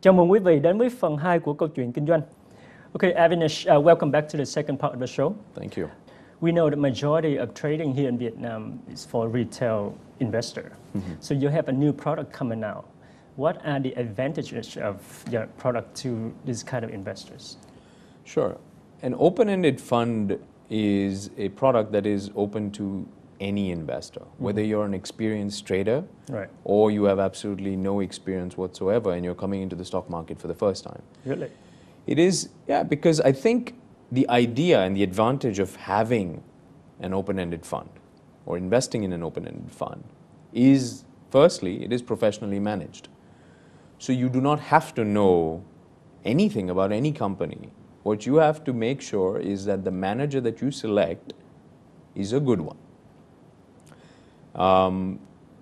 Chào mừng quý vị đến với phần 2 của câu chuyện kinh doanh. Okay, Avinash, welcome back to the second part of the show. Thank you. We know the majority of trading here in Vietnam is for retail investor. So you have a new product coming out. What are the advantages of your product to this kind of investors? Sure. An open-ended fund is a product that is open to any investor, whether you're an experienced trader or you have absolutely no experience whatsoever and you're coming into the stock market for the first time. Really? It is, yeah, because I think the idea and the advantage of having an open-ended fund or investing in an open-ended fund is, firstly, it is professionally managed. So you do not have to know anything about any company. What you have to make sure is that the manager that you select is a good one.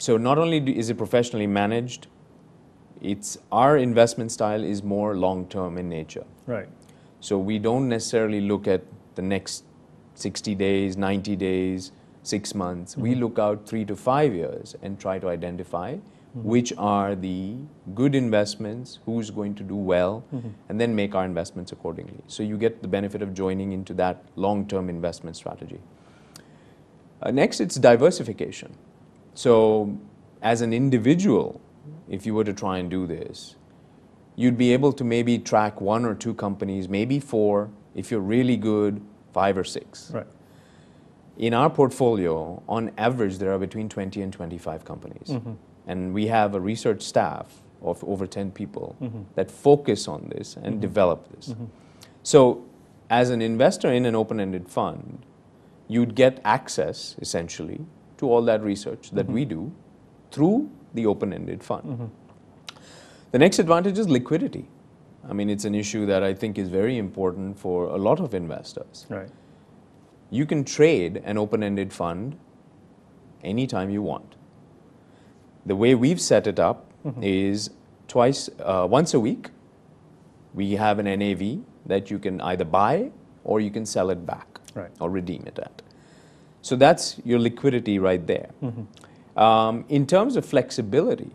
So not only is it professionally managed, our investment style is more long-term in nature. Right. So we don't necessarily look at the next 60 days, 90 days, 6 months. We look out 3 to 5 years and try to identify which are the good investments, who's going to do well, and then make our investments accordingly. So you get the benefit of joining into that long-term investment strategy. Next, it's diversification. So as an individual, if you were to try and do this, you'd be able to maybe track 1 or 2 companies, maybe 4, if you're really good, 5 or 6. Right. In our portfolio, on average, there are between 20 and 25 companies. And we have a research staff of over 10 people that focus on this and develop this. So as an investor in an open-ended fund, you'd get access, essentially, to all that research that we do through the open-ended fund. The next advantage is liquidity. I mean, it's an issue that I think is very important for a lot of investors. Right. You can trade an open-ended fund anytime you want. The way we've set it up is once a week, we have an NAV that you can either buy or you can sell it back or redeem it at. So that's your liquidity right there. In terms of flexibility,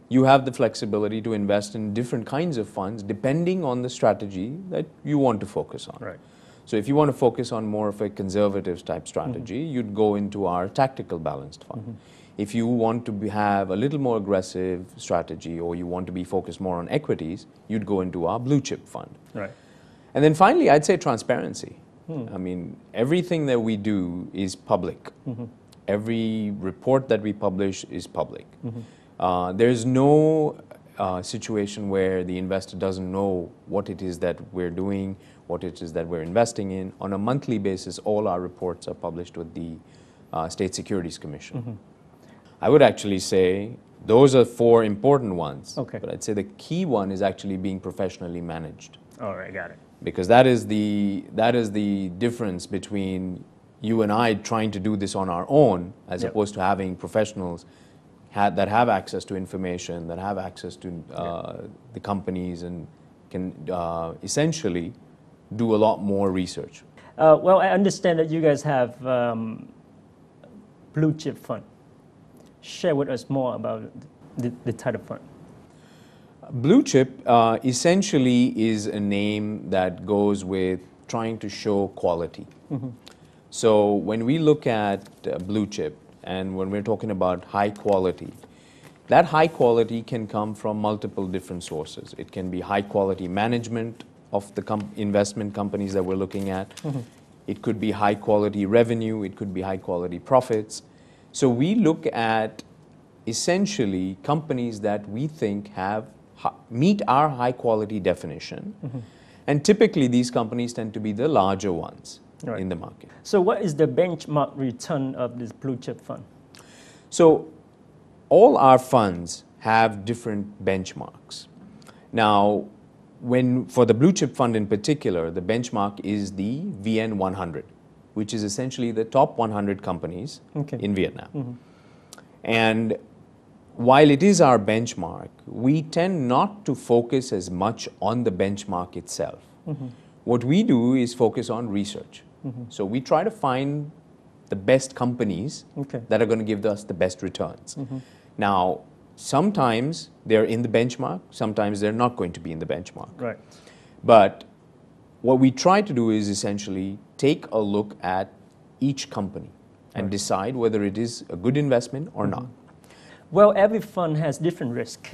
you have the flexibility to invest in different kinds of funds depending on the strategy that you want to focus on. Right. So if you want to focus on more of a conservative type strategy, you'd go into our tactical balanced fund. If you want to have a little more aggressive strategy or you want to be focused more on equities, you'd go into our blue chip fund. Right. And then finally, I'd say transparency. I mean, everything that we do is public. Every report that we publish is public. There's no situation where the investor doesn't know what it is that we're doing, what it is that we're investing in. On a monthly basis, all our reports are published with the State Securities Commission. I would actually say those are 4 important ones. Okay. But I'd say the key one is actually being professionally managed. All right, got it. Because that is the difference between you and I trying to do this on our own as opposed to having professionals that have access to information, that have access to the companies and can essentially do a lot more research. Well, I understand that you guys have blue chip fund. Share with us more about the type of fund. Blue chip essentially is a name that goes with trying to show quality. So when we look at blue chip and when we're talking about high quality, that high quality can come from multiple different sources. It can be high quality management of the investment companies that we're looking at. It could be high quality revenue. It could be high quality profits. So we look at essentially companies that we think meet our high quality definition. And typically these companies tend to be the larger ones in the market. So what is the benchmark return of this blue chip fund? So all our funds have different benchmarks. Now, for the blue chip fund in particular, the benchmark is the VN 100, which is essentially the top 100 companies in Vietnam. And while it is our benchmark, we tend not to focus as much on the benchmark itself. What we do is focus on research. So we try to find the best companies that are going to give us the best returns. Now, sometimes they're in the benchmark, sometimes they're not going to be in the benchmark. Right. But what we try to do is essentially take a look at each company and decide whether it is a good investment or not. Well, every fund has different risk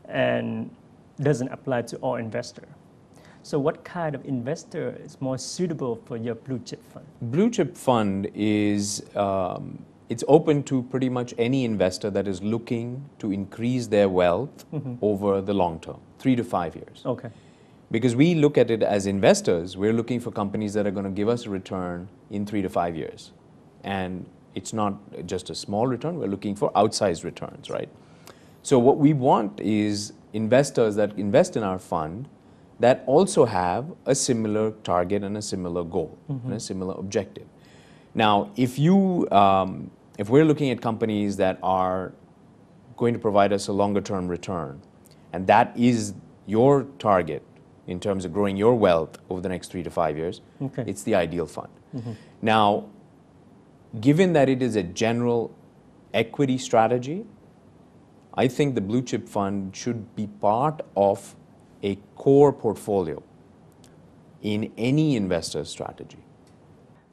and doesn't apply to all investors. So what kind of investor is more suitable for your blue chip fund? Blue chip fund is, it's open to pretty much any investor that is looking to increase their wealth over the long term, 3 to 5 years. Okay. Because we look at it as investors, we're looking for companies that are going to give us a return in 3 to 5 years. And it's not just a small return, we're looking for outsized returns, right? So what we want is investors that invest in our fund that also have a similar target and a similar goal and a similar objective. Now, if we're looking at companies that are going to provide us a longer term return, and that is your target in terms of growing your wealth over the next 3 to 5 years, it's the ideal fund. Now, given that it is a general equity strategy, I think the blue chip fund should be part of a core portfolio in any investor strategy.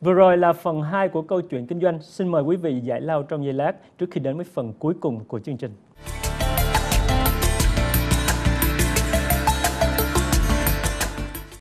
Vừa rồi là phần 2 của câu chuyện kinh doanh. Xin mời quý vị giải lao trong giây lát trước khi đến với phần cuối cùng của chương trình.